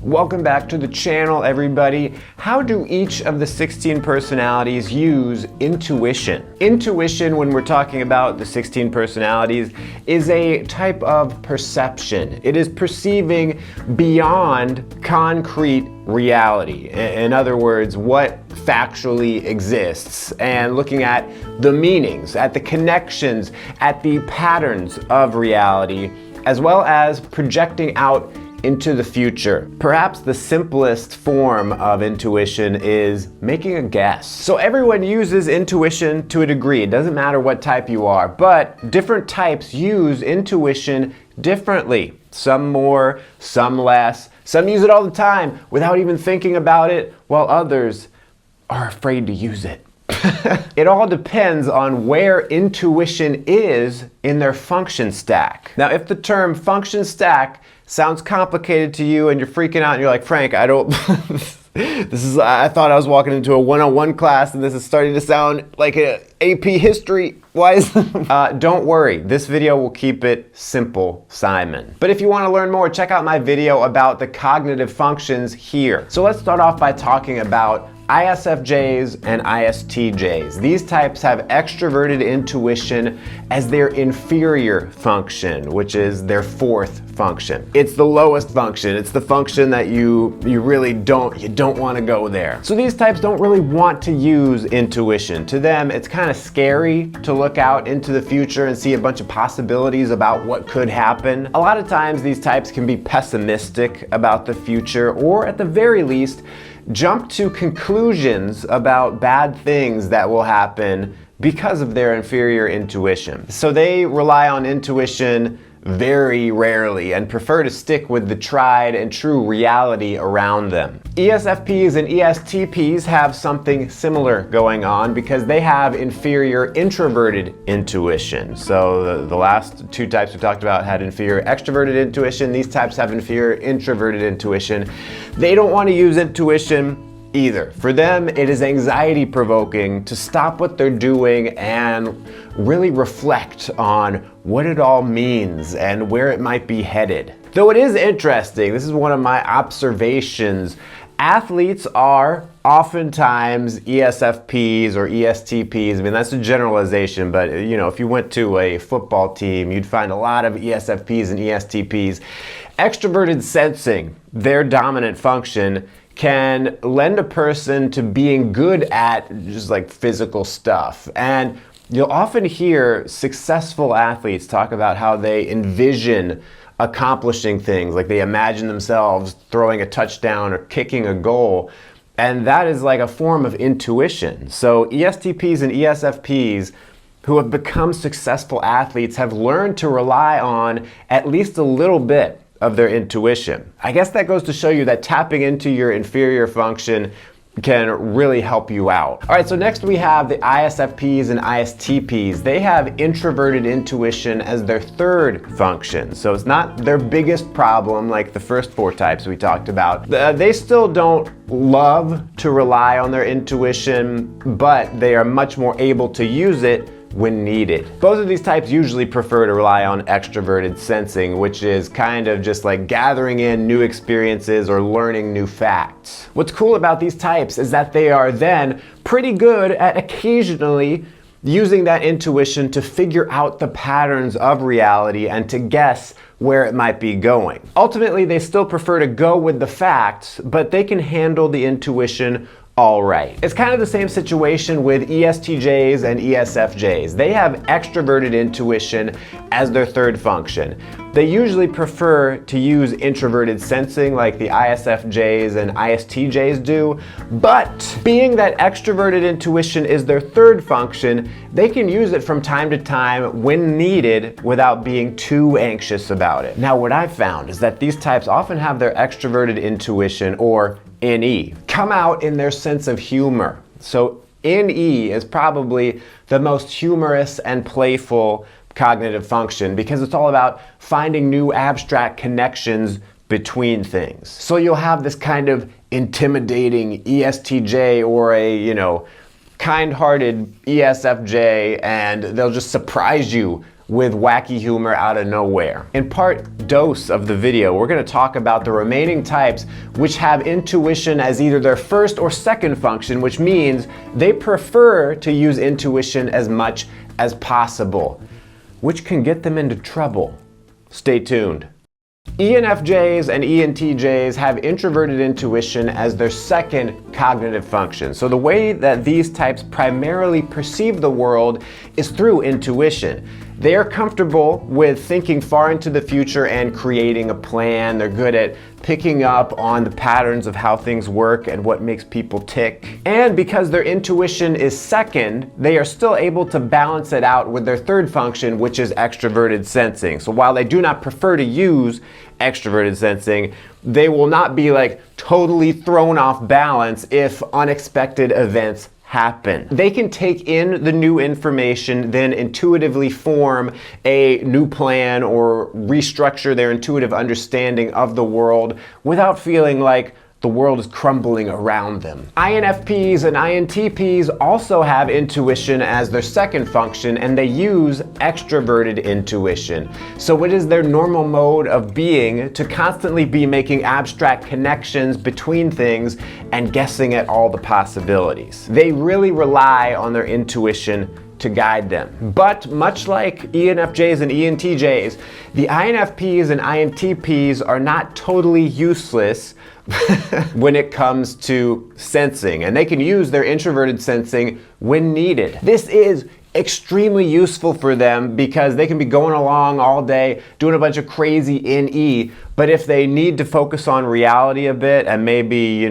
Welcome back to the channel, everybody. How do each of the 16 personalities use intuition? Intuition, when we're talking about the 16 personalities, is a type of perception. It is perceiving beyond concrete reality. In other words, what factually exists, and looking at the meanings, at the connections, at the patterns of reality, as well as projecting out into the future. Perhaps the simplest form of intuition is making a guess. So everyone uses intuition to a degree. It doesn't matter what type you are, but different types use intuition differently. Some more, some less. Some use it all the time without even thinking about it, while others are afraid to use it. It all depends on where intuition is in their function stack. Now, if the term function stack sounds complicated to you and you're freaking out and you're like, Frank, I thought I was walking into a one-on-one class and this is starting to sound like an AP history. Why is don't worry, this video will keep it simple, Simon. But if you want to learn more, check out my video about the cognitive functions here. So let's start off by talking about ISFJs and ISTJs. These types have extroverted intuition as their inferior function, which is their fourth function. It's the lowest function. It's the function that you really don't want to go there. So these types don't really want to use intuition. To them, it's kind of scary to look out into the future and see a bunch of possibilities about what could happen. A lot of times these types can be pessimistic about the future, or at the very least, jump to conclusions about bad things that will happen because of their inferior intuition. So they rely on intuition very rarely and prefer to stick with the tried and true reality around them. ESFPs and ESTPs have something similar going on because they have inferior introverted intuition. So the last two types we talked about had inferior extroverted intuition. These types have inferior introverted intuition. They don't want to use intuition either. For them, it is anxiety provoking to stop what they're doing and really reflect on what it all means and where it might be headed. Though it is interesting, this is one of my observations, athletes are oftentimes ESFPs or ESTPs. I mean, that's a generalization, but if you went to a football team, you'd find a lot of ESFPs and ESTPs. Extroverted sensing, their dominant function, can lend a person to being good at just like physical stuff. And you'll often hear successful athletes talk about how they envision accomplishing things, like they imagine themselves throwing a touchdown or kicking a goal. And that is like a form of intuition. So ESTPs and ESFPs who have become successful athletes have learned to rely on at least a little bit of their intuition. I guess that goes to show you that tapping into your inferior function can really help you out. All right, so next we have the ISFPs and ISTPs. They have introverted intuition as their third function. So it's not their biggest problem like the first four types we talked about. They still don't love to rely on their intuition, but they are much more able to use it when needed. Both of these types usually prefer to rely on extroverted sensing, which is kind of just like gathering in new experiences or learning new facts. What's cool about these types is that they are then pretty good at occasionally using that intuition to figure out the patterns of reality and to guess where it might be going. Ultimately, they still prefer to go with the facts, but they can handle the intuition all right. It's kind of the same situation with ESTJs and ESFJs. They have extroverted intuition as their third function. They usually prefer to use introverted sensing like the ISFJs and ISTJs do, but being that extroverted intuition is their third function, they can use it from time to time when needed without being too anxious about it. Now, what I've found is that these types often have their extroverted intuition, or NE, come out in their sense of humor. So NE is probably the most humorous and playful cognitive function because it's all about finding new abstract connections between things. So you'll have this kind of intimidating ESTJ or a, kind-hearted ESFJ, and they'll just surprise you with wacky humor out of nowhere. In part dose of the video, we're going to talk about the remaining types which have intuition as either their first or second function, which means they prefer to use intuition as much as possible, which can get them into trouble. Stay tuned. ENFJs and ENTJs have introverted intuition as their second cognitive function. So the way that these types primarily perceive the world is through intuition. They are comfortable with thinking far into the future and creating a plan. They're good at picking up on the patterns of how things work and what makes people tick. And because their intuition is second, they are still able to balance it out with their third function, which is extroverted sensing. So while they do not prefer to use extroverted sensing, they will not be like totally thrown off balance if unexpected events happen. They can take in the new information, then intuitively form a new plan or restructure their intuitive understanding of the world without feeling like the world is crumbling around them. INFPs and INTPs also have intuition as their second function, and they use extroverted intuition. So it is their normal mode of being to constantly be making abstract connections between things and guessing at all the possibilities. They really rely on their intuition to guide them. But much like ENFJs and ENTJs, the INFPs and INTPs are not totally useless when it comes to sensing, and they can use their introverted sensing when needed. This is extremely useful for them because they can be going along all day doing a bunch of crazy NE, but if they need to focus on reality a bit and maybe,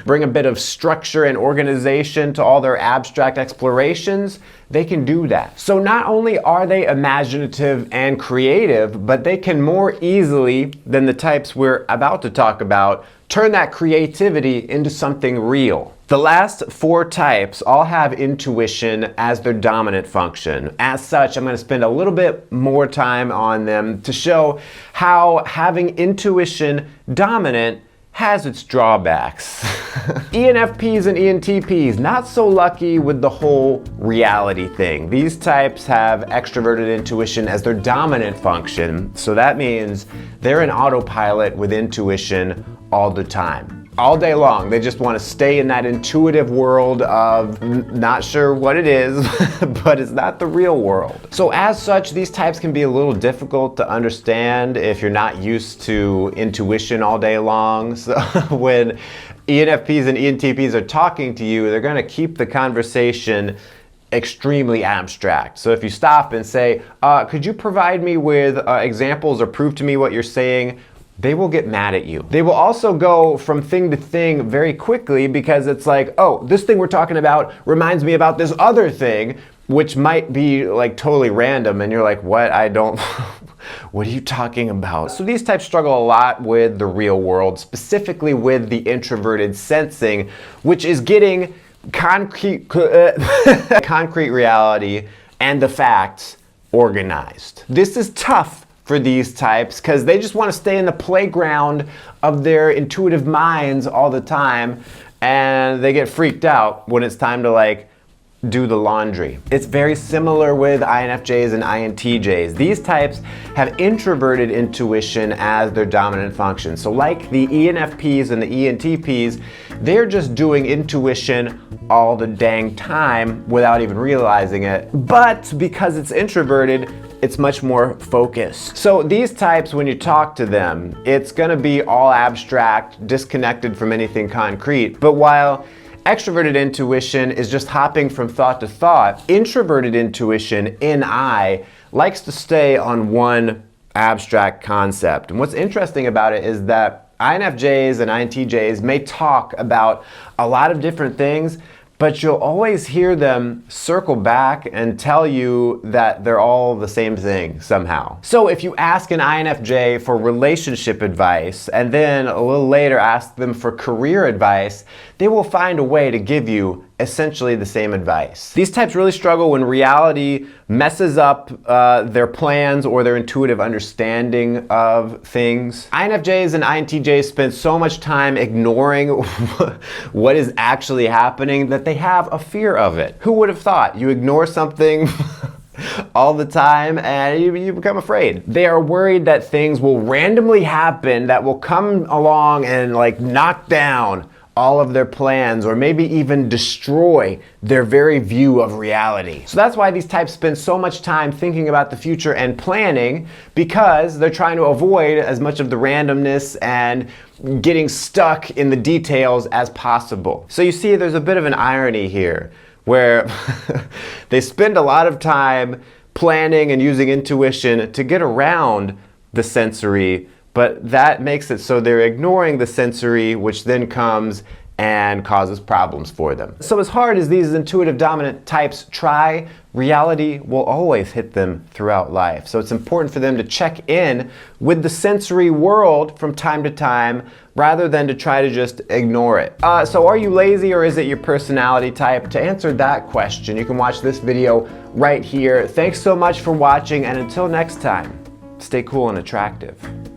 bring a bit of structure and organization to all their abstract explorations, they can do that. So not only are they imaginative and creative, but they can more easily than the types we're about to talk about turn that creativity into something real. The last four types all have intuition as their dominant function. As such, I'm going to spend a little bit more time on them to show how having intuition dominant has its drawbacks. ENFPs and ENTPs, not so lucky with the whole reality thing. These types have extroverted intuition as their dominant function, so that means they're in autopilot with intuition all the time. All day long, they just want to stay in that intuitive world of not sure what it is, but it's not the real world. So as such, these types can be a little difficult to understand if you're not used to intuition all day long. So when ENFPs and ENTPs are talking to you, they're going to keep the conversation extremely abstract. So if you stop and say, could you provide me with examples or prove to me what you're saying? They will get mad at you. They will also go from thing to thing very quickly because it's like, oh, this thing we're talking about reminds me about this other thing, which might be like totally random, and you're like, what? What are you talking about? So these types struggle a lot with the real world, specifically with the introverted sensing, which is getting concrete reality and the facts organized. This is tough for these types because they just want to stay in the playground of their intuitive minds all the time, and they get freaked out when it's time to do the laundry. It's very similar with INFJs and INTJs. These types have introverted intuition as their dominant function. So like the ENFPs and the ENTPs, they're just doing intuition all the dang time without even realizing it. But because it's introverted, it's much more focused. So these types, when you talk to them, it's gonna be all abstract, disconnected from anything concrete. But while extroverted intuition is just hopping from thought to thought, introverted intuition, NI, likes to stay on one abstract concept. And what's interesting about it is that INFJs and INTJs may talk about a lot of different things, but you'll always hear them circle back and tell you that they're all the same thing somehow. So if you ask an INFJ for relationship advice and then a little later ask them for career advice, they will find a way to give you essentially the same advice. These types really struggle when reality messes up their plans or their intuitive understanding of things. INFJs and INTJs spend so much time ignoring what is actually happening that they have a fear of it. Who would have thought? You ignore something all the time, and you become afraid. They are worried that things will randomly happen that will come along and like knock down all of their plans, or maybe even destroy their very view of reality. So that's why these types spend so much time thinking about the future and planning, because they're trying to avoid as much of the randomness and getting stuck in the details as possible. So you see, there's a bit of an irony here, where they spend a lot of time planning and using intuition to get around the sensory, but that makes it so they're ignoring the sensory, which then comes and causes problems for them. So as hard as these intuitive dominant types try, reality will always hit them throughout life. So it's important for them to check in with the sensory world from time to time, rather than to try to just ignore it. So are you lazy, or is it your personality type? To answer that question, you can watch this video right here. Thanks so much for watching, and until next time, stay cool and attractive.